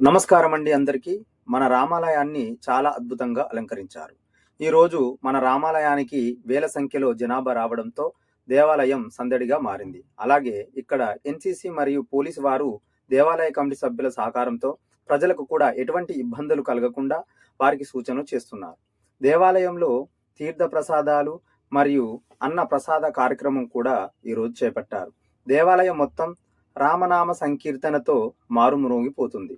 నమస్కారం అండి అందరికీ. మన రామాలయాన్ని చాలా అద్భుతంగా అలంకరించారు. ఈరోజు మన రామాలయానికి వేల సంఖ్యలో జనాభా రావడంతో దేవాలయం సందడిగా మారింది. అలాగే ఇక్కడ ఎన్సీసీ మరియు పోలీసు వారు దేవాలయ కమిటీ సభ్యుల సహకారంతో ప్రజలకు కూడా ఎటువంటి ఇబ్బందులు కలగకుండా వారికి సూచనలు చేస్తున్నారు. దేవాలయంలో తీర్థ ప్రసాదాలు మరియు అన్న ప్రసాద కార్యక్రమం కూడా ఈరోజు చేపట్టారు. దేవాలయం మొత్తం రామనామ సంకీర్తనతో మారుమ్రోగిపోతుంది.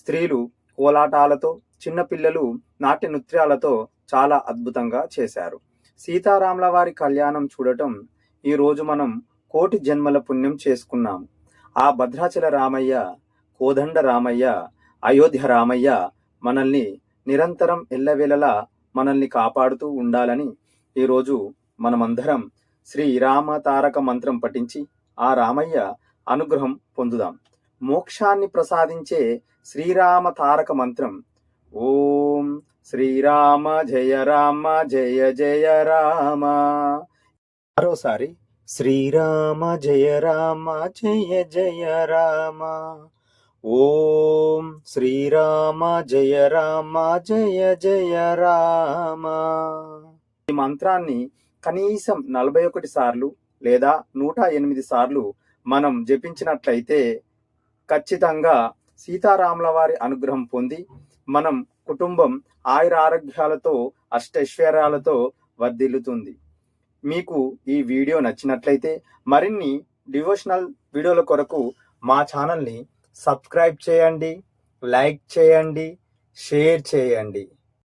స్త్రీలు కోలాటాలతో, చిన్నపిల్లలు నాట్య నృత్యాలతో చాలా అద్భుతంగా చేశారు. సీతారాముల వారి కళ్యాణం చూడటం ఈరోజు మనం కోటి జన్మల పుణ్యం చేసుకున్నాం. ఆ భద్రాచల రామయ్య, కోదండ రామయ్య, అయోధ్య రామయ్య మనల్ని నిరంతరం ఎల్లవేళలా మనల్ని కాపాడుతూ ఉండాలని ఈరోజు మనమందరం శ్రీరామ తారక మంత్రం పఠించి ఆ రామయ్య అనుగ్రహం పొందుదాం. మోక్షాన్ని ప్రసాదించే శ్రీరామ తారక మంత్రం ఓం శ్రీరామ జయ రామ జయ జయ రామ. మరోసారి శ్రీరామ జయ రామ జయ జయ రామ. ఓం శ్రీరామ జయ రామ జయ జయ రామ. ఈ మంత్రాన్ని కనీసం 41 సార్లు లేదా 108 సార్లు మనం జపించినట్లయితే ఖచ్చితంగా సీతారాముల వారి అనుగ్రహం పొంది మనం కుటుంబం ఆయురారోగ్యాలతో అష్టైశ్వర్యాలతో వర్ధిల్లుతుంది. మీకు ఈ వీడియో నచ్చినట్లయితే మరిన్ని డివోషనల్ వీడియోల కొరకు మా ఛానల్ని సబ్స్క్రైబ్ చేయండి, లైక్ చేయండి, షేర్ చేయండి.